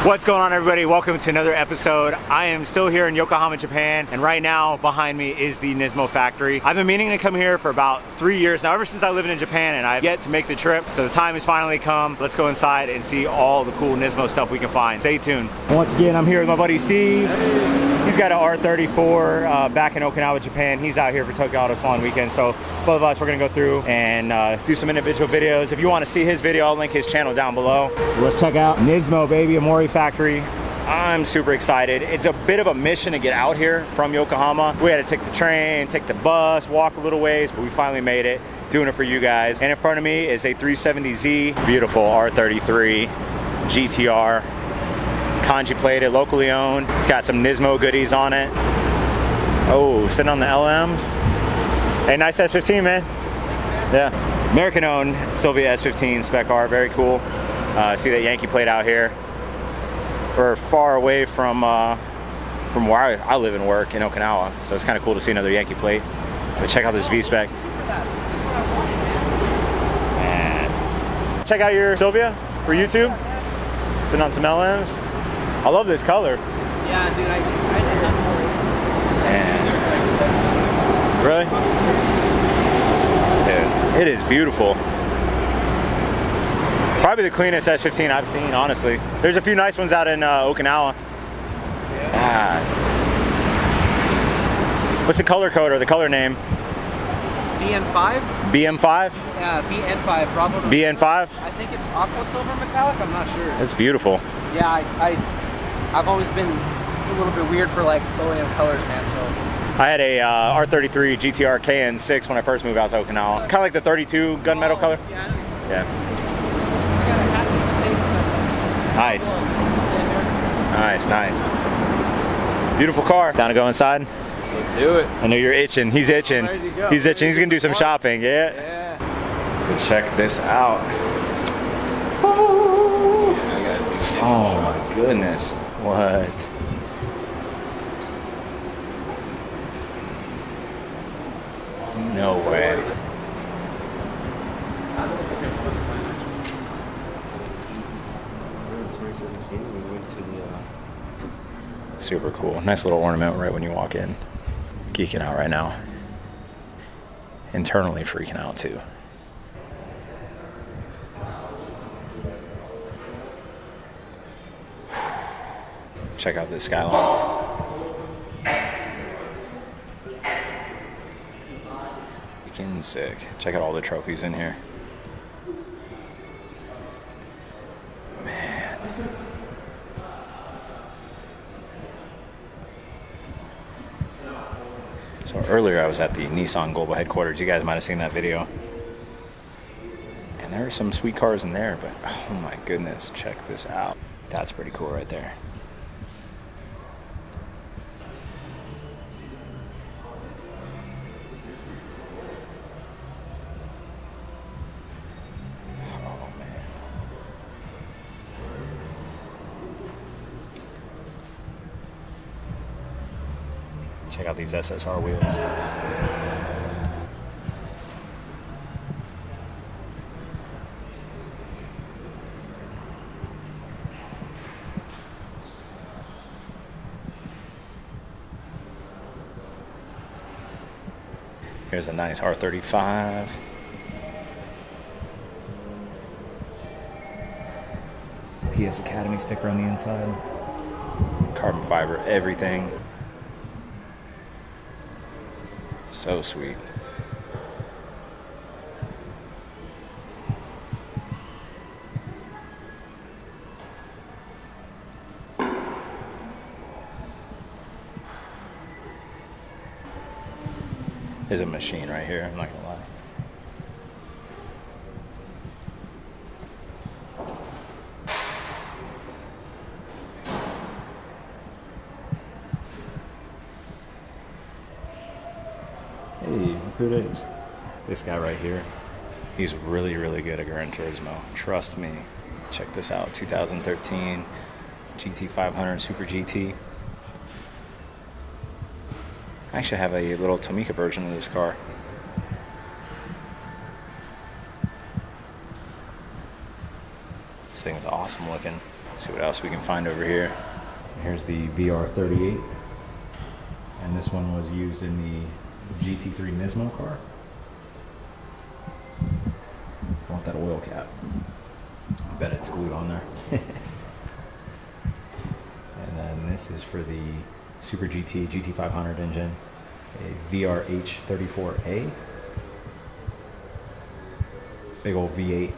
What's going on, everybody? Welcome to another episode. I am still here in Yokohama, Japan, and right now behind me is the NISMO factory. I've been meaning to come here for about 3 years now, ever since I lived in Japan, and I've yet to make the trip. So the time has finally come. Let's go inside and see all the cool NISMO stuff we can find. Stay tuned. Once again, I'm here with my buddy Steve. He's got an R34 back in Okinawa, Japan. He's out here for Tokyo Auto Salon weekend. So both of us, we're gonna go through and do some individual videos. If you wanna see his video, I'll link his channel down below. Let's check out NISMO, baby, Omori factory. I'm super excited. It's a bit of a mission to get out here from Yokohama. We had to take the train, take the bus, walk a little ways, but we finally made it, doing it for you guys. And in front of me is a 370Z, beautiful R33 GTR. Kanji plated, locally owned. It's got some NISMO goodies on it. Oh, sitting on the LMs. Hey, nice S15, man. Yeah. American owned Sylvia S15 spec car, very cool. See that Yankee plate out here. We're far away from where I live and work in Okinawa, so it's kind of cool to see another Yankee plate. But check out this V-spec. And check out your Sylvia for YouTube. Sitting on some LMs. I love this color. Yeah, dude, I did that for Really? Dude, it is beautiful. Probably the cleanest S15 I've seen, honestly. There's a few nice ones out in Okinawa. Ah. What's the color code or the color name? BN5? BM5? Yeah, BN5, Bravo. BN5? I think it's aqua silver metallic, I'm not sure. It's beautiful. Yeah, I've always been a little bit weird for like OEM colors, man, so. I had a R33 GTR KN6 when I first moved out to Okinawa. Kind of like the 32 gunmetal color. Yeah. Yeah. Nice. Nice, nice. Beautiful car. Down to go inside? Let's do it. I know you're itching. He's itching. He's itching. He's gonna do some shopping. Yeah. Yeah. Let's go check this out. Oh my goodness. What? No way. Super cool. Nice little ornament right when you walk in. Geeking out right now. Internally freaking out too. Check out this skyline. Freaking sick. Check out all the trophies in here. Man. So earlier I was at the Nissan Global headquarters. You guys might have seen that video. And there are some sweet cars in there, but oh my goodness, check this out. That's pretty cool right there. Check out these SSR wheels. Here's a nice R35. PS Academy sticker on the inside. Carbon fiber, everything. So sweet. Is a machine right here, I'm not gonna lie. Hey, look who it is. This guy right here. He's really, really good at Gran Turismo. Trust me. Check this out. 2013 Gt500 Super Gt. I actually have a little Tomica version of this car. This thing is awesome looking. See what else we can find over here. Here's the VR38. And this one was used in the GT3 Nismo car. I want that oil cap. I bet it's glued on there. And then this is for the Super GT Gt500 engine, a VRH34A. Big old V8.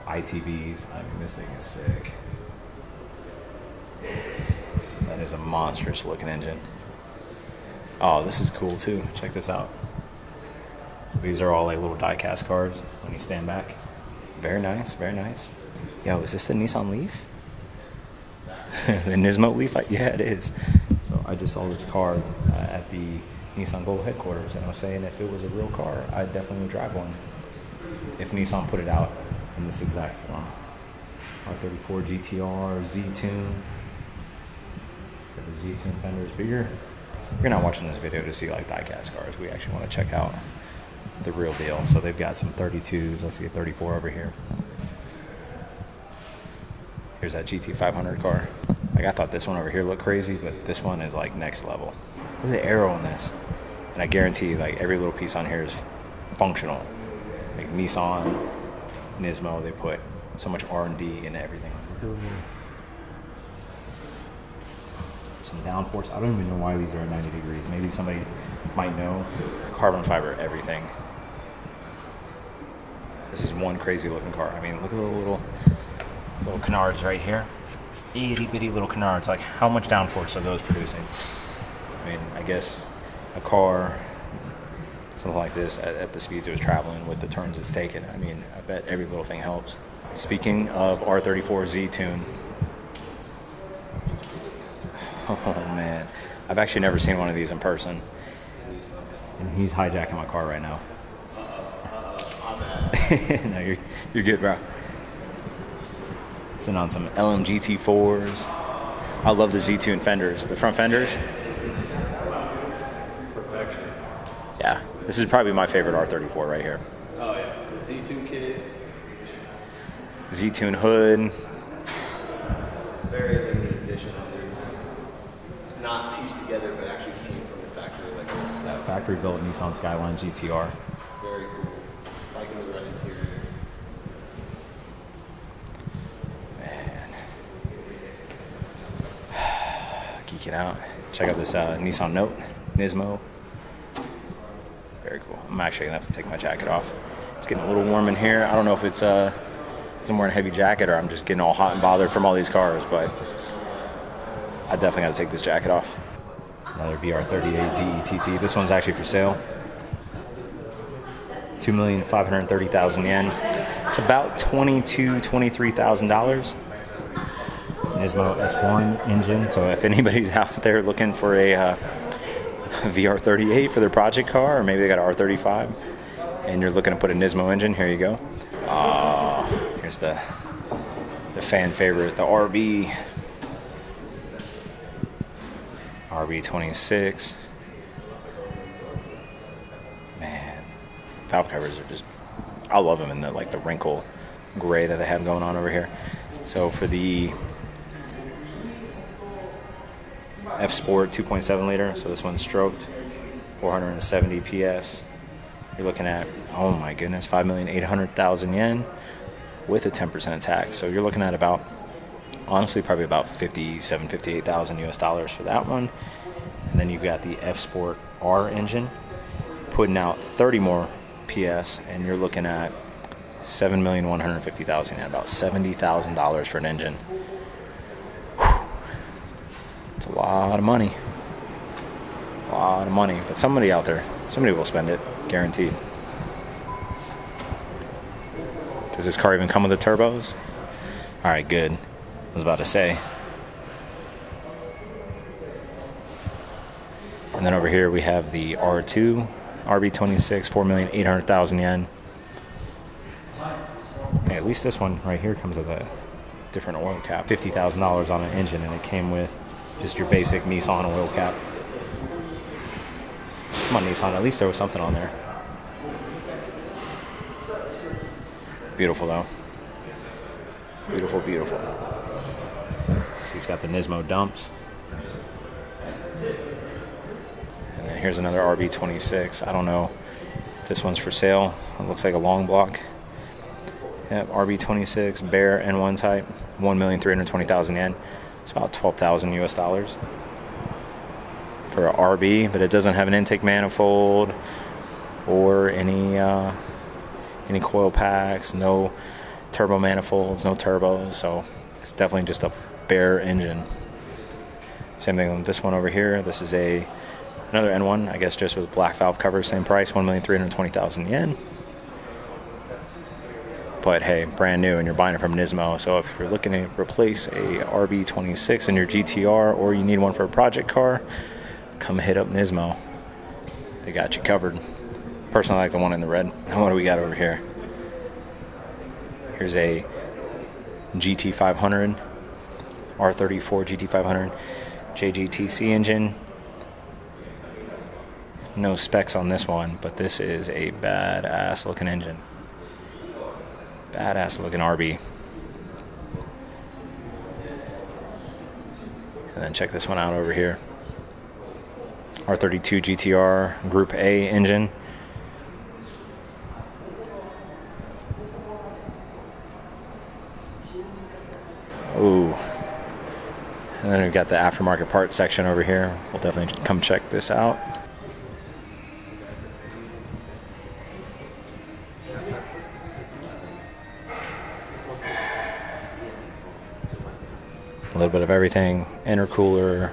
ITBs. I mean, this thing is sick. That is a monstrous looking engine. Oh, this is cool too. Check this out. So these are all like little die-cast cars when you stand back. Very nice, very nice. Yo, is this the Nissan Leaf? The Nismo Leaf? Yeah, it is. So I just saw this car at the Nissan Global headquarters, and I was saying if it was a real car, I definitely would drive one. If Nissan put it out in this exact form. R34 GTR, Z-Tune. It's got the Z-Tune fenders, but you're not watching this video to see like die-cast cars. We actually want to check out the real deal. So they've got some 32s. I see a 34 over here. Here's that Gt500 car. Like, I thought this one over here looked crazy, but this one is like next level. Look at the arrow on this. And I guarantee like every little piece on here is functional. Like Nissan, NISMO, they put so much R&D into everything. Look at some downforce. I don't even know why these are at 90 degrees. Maybe somebody might know. Carbon fiber, everything. This is one crazy looking car. I mean, look at the little canards right here. Itty bitty little canards. Like, how much downforce are those producing? I mean, I guess a car, something like this, at the speeds it was traveling with the turns it's taken, I mean, I bet every little thing helps. Speaking of R34 Z-Tune, oh man, I've actually never seen one of these in person. And he's hijacking my car right now. No, you're good, bro. Sitting on some LMGT4s. I love the Z-Tune fenders. The front fenders. Perfection. Yeah, this is probably my favorite R34 right here. Oh yeah, the Z-Tune kit. Z-Tune hood. Very limited edition on these. Not pieced together, but actually came from the factory like this. That factory-built Nissan Skyline GTR. Very cool. Liking the red interior. Man. Geeking out. Check out this Nissan Note, NISMO. Very cool. I'm actually gonna have to take my jacket off. It's getting a little warm in here. I don't know if it's I'm wearing a heavy jacket or I'm just getting all hot and bothered from all these cars, but I definitely got to take this jacket off. Another VR38 DETT. This one's actually for sale. 2,530,000 yen. It's about $23,000. Nismo S1 engine. So if anybody's out there looking for a VR38 for their project car, or maybe they got an R35, and you're looking to put a Nismo engine, here you go. Here's the fan favorite, the RB26. Man, valve covers are just, I love them in the like the wrinkle gray that they have going on over here. So for the F Sport 2.7 liter, so this one's stroked, 470 PS. You're looking at, oh my goodness, 5,800,000 yen with a 10% tax. So you're looking at about, honestly, probably about 58,000 US dollars for that one. And then you've got the F Sport R engine, putting out 30 more PS, and you're looking at 7,150,000 yen, about $70,000 for an engine. Whew. It's a lot of money. A lot of money. But somebody out there, somebody will spend it, guaranteed. Does this car even come with the turbos? All right, good. I was about to say. And then over here we have the R2, RB26, 4,800,000 yen. Hey, at least this one right here comes with a different oil cap. $50,000 on an engine, and it came with just your basic Nissan oil cap. Come on, Nissan, at least there was something on there. Beautiful though. Beautiful, beautiful. So he's got the Nismo dumps. And then here's another RB26. I don't know if this one's for sale. It looks like a long block. Yep, RB26, bare N1 type, 1,320,000 yen. It's about 12,000 US dollars for a RB, but it doesn't have an intake manifold or any coil packs, no turbo manifolds, no turbos, so it's definitely just a bare engine. Same thing with this one over here. This is another N1, I guess just with black valve cover, same price, 1,320,000 yen. But hey, brand new, and you're buying it from Nismo. So if you're looking to replace a RB26 in your GTR, or you need one for a project car, come hit up Nismo. They got you covered. Personally, I like the one in the red. And what do we got over here? Here's a Gt500, R34 Gt500 JGTC engine. No specs on this one, but this is a badass looking engine. Badass looking RB. And then check this one out over here. R32 GTR Group A engine. Ooh. And then we've got the aftermarket parts section over here. We'll definitely come check this out. A little bit of everything. Intercooler.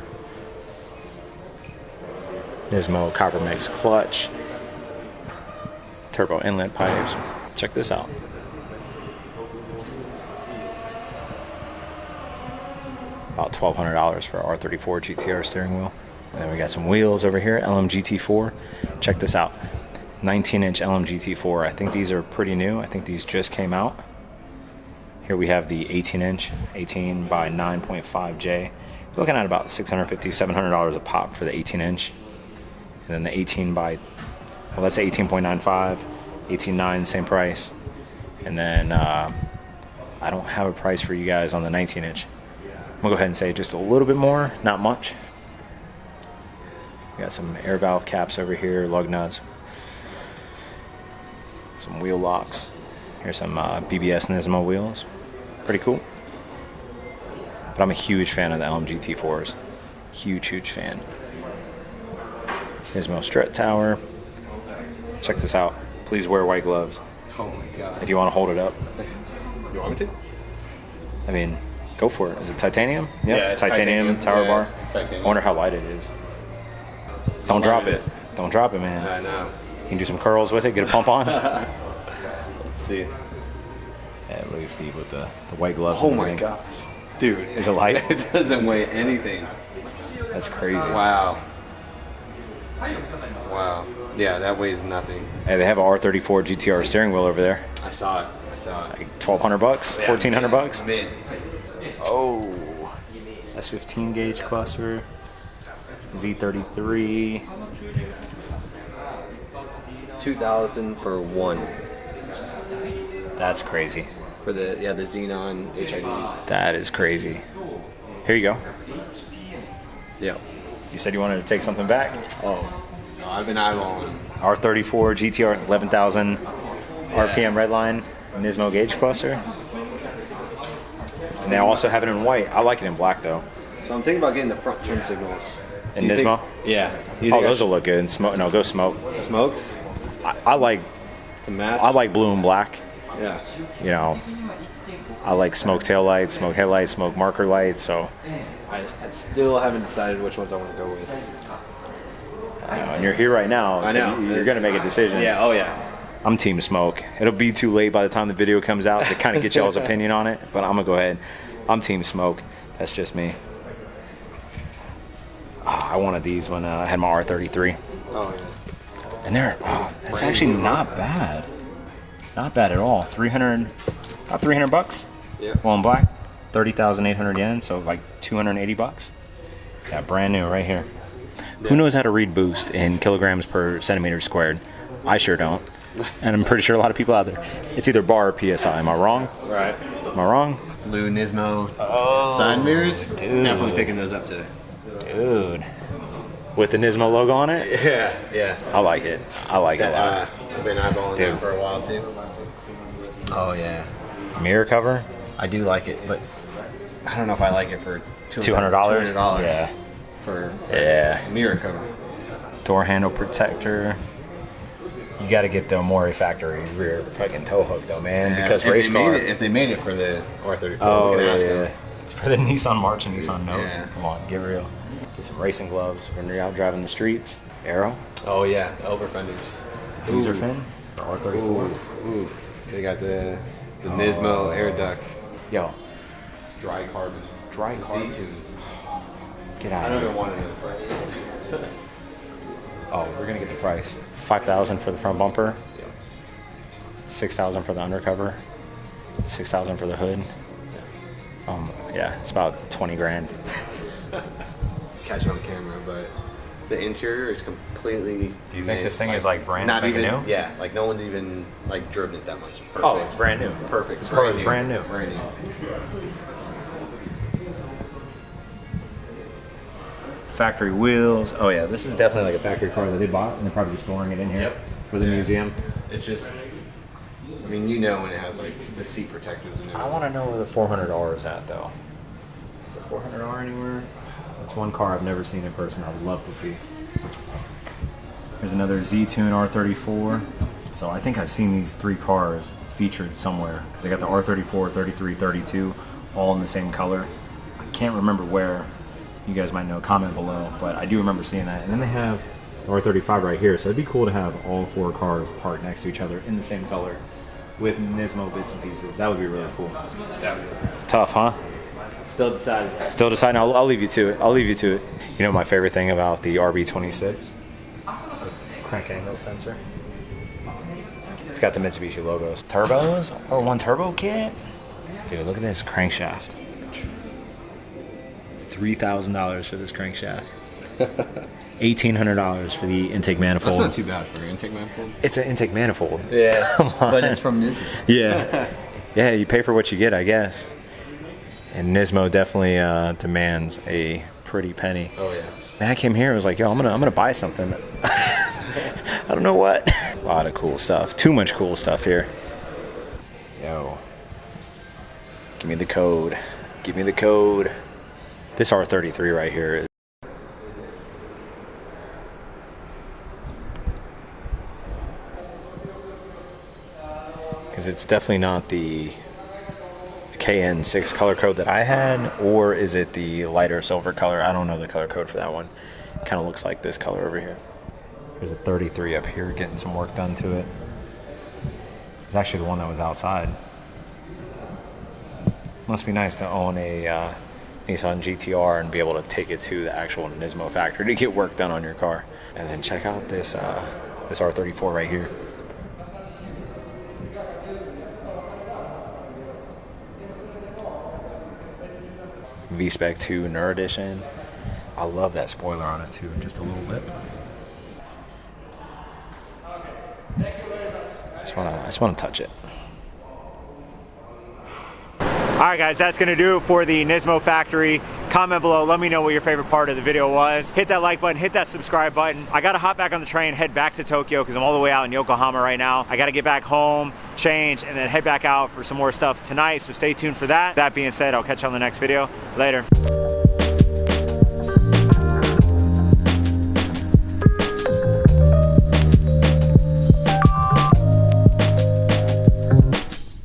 Nismo copper mix clutch. Turbo inlet pipes. Check this out. About $1,200 for R34 GTR steering wheel. And then we got some wheels over here, LMGT4. Check this out. 19-inch LMGT4. I think these are pretty new. I think these just came out. Here we have the 18-inch, 18 by 9.5J. You're looking at about $650, $700 a pop for the 18-inch. And then the 18 by, well, that's 18.95, 18.9, same price. And then I don't have a price for you guys on the 19-inch. I'm gonna go ahead and say just a little bit more, not much. We got some air valve caps over here, lug nuts, some wheel locks. Here's some BBS Nismo wheels. Pretty cool. But I'm a huge fan of the LMGT4s. Huge, huge fan. Nismo Strut Tower. Check this out. Please wear white gloves. Oh my god. If you want to hold it up. You want me to? I mean, go for it. Is it titanium? Yep. Yeah, it's titanium tower yeah, bar. Titanium. I wonder how light it is. Don't drop it. Don't drop it, man. I know. You can do some curls with it, get a pump on. Let's see. Yeah, look at Steve with the white gloves. Oh and my everything. gosh. Dude. Is it light? It doesn't weigh anything. That's crazy. Wow. Wow. Yeah, that weighs nothing. Hey, they have a R34 GTR steering wheel over there. I saw it. Like $1,200, Yeah, $1,400. I'm in. Oh, that's 15 gauge cluster. Z33. 2,000 for one. That's crazy. For the Xenon HIDs. That is crazy. Here you go. Yeah. You said you wanted to take something back. Oh. No, I've been eyeballing. R34 GTR 11,000 RPM redline Nismo gauge cluster. And they also have it in white. I like it in black though. So I'm thinking about getting the front turn signals. In Nismo? Yeah. Oh, those will look good. Smoke? No, go smoke. Smoked? I like To match? I like blue and black. Yeah. You know, I like smoke tail lights, smoke headlights, smoke marker lights. So I still haven't decided which ones I want to go with. I know, and you're here right now. I know. You're gonna make a decision. Yeah. Oh yeah. I'm team smoke. It'll be too late by the time the video comes out to kind of get y'all's opinion on it, but I'm gonna go ahead. I'm team smoke. That's just me. Oh, I wanted these when I had my R33. Oh yeah. And that's actually not bad. Not bad at all. About 300 bucks. Yeah. Well, in black, 30,800 yen, so like 280 bucks. Yeah, brand new right here. Yeah. Who knows how to read boost in kilograms per centimeter squared? I sure don't. and I'm pretty sure a lot of people out there. It's either bar or PSI. Am I wrong? Right. Am I wrong? Blue Nismo Oh, side mirrors. dude. Definitely picking those up today. Dude. With the Nismo logo on it? Yeah, yeah. I like it. I like it a lot. I've been eyeballing Dude. that for a while too. Oh yeah. Mirror cover? I do like it, but I don't know if I like it for $200? $200. Yeah. For Yeah. a mirror cover. Door handle protector. You got to get the Omori factory rear fucking tow hook though, man. Yeah, Because if race they car. made it, if they made it for the R34, Oh, we can yeah, ask yeah. them. For the Nissan March and Nissan Note. Yeah. Come on, get real. Get some racing gloves when you're out driving the streets. Aero. Oh yeah, the over fenders. Diffuser Ooh. fin. For R34. Ooh. They got the Nismo air duct. Yo, Dry carbon. Dry carbon? Z-tune. get I out don't of here. even want to know the price. Oh, we're going to get the price. $5,000 for the front bumper. $6,000 for the undercover. $6,000 for the hood. Yeah, it's about 20 grand. Catch it on camera, but the interior is completely. Do you think made, this thing is like brand not spanking even, new? Yeah, like no one's even like driven it that much. Perfect. Oh, it's brand new. Perfect. This car is brand new. Brand new. Factory wheels. Oh yeah, this is definitely like a factory car that they bought and they're probably just storing it in here Yep. for the Yeah. museum. It's just. I mean, you know when it has like the seat protectors and everything. I want to know where the 400R is at though. Is the 400R anywhere? That's one car I've never seen in person. I would love to see. There's another Z-Tune R34. So I think I've seen these three cars featured somewhere because they got the R34, 33, 32, all in the same color. I can't remember where. You guys might know. Comment below. But I do remember seeing that. And then they have the R35 right here. So it'd be cool to have all four cars parked next to each other in the same color with Nismo bits and pieces. That would be really cool. It's tough, huh? Still decided. Still deciding. I'll leave you to it. I'll leave you to it. You know my favorite thing about the RB26? The crank angle sensor. It's got the Mitsubishi logos. Turbos? Or one turbo kit? Dude, look at this crankshaft. $3,000 for this crankshaft. $1,800 for the intake manifold. That's not too bad for an intake manifold. It's an intake manifold. Yeah. Come on. But it's from Nismo. Yeah. Yeah, you pay for what you get, I guess. And Nismo definitely demands a pretty penny. Oh yeah. Man, I came here, I was like, yo, I'm gonna buy something. I don't know what. A lot of cool stuff. Too much cool stuff here. Yo. Give me the code. Give me the code. This R33 right here is because it's definitely not the KN6 color code that I had, or is it the lighter silver color? I don't know the color code for that one. Kind of looks like this color over here. There's a 33 up here getting some work done to it. It's actually the one that was outside. Must be nice to own a Nissan GTR and be able to take it to the actual Nismo factory to get work done on your car. And then check out this this R34 right here. V-Spec 2 Nerd Edition. I love that spoiler on it too, just a little bit. I just want to touch it. Alright guys, that's going to do it for the Nismo factory. Comment below, let me know what your favorite part of the video was. Hit that like button, hit that subscribe button. I got to hop back on the train, head back to Tokyo because I'm all the way out in Yokohama right now. I got to get back home, change, and then head back out for some more stuff tonight, so stay tuned for that. That being said, I'll catch you on the next video. Later.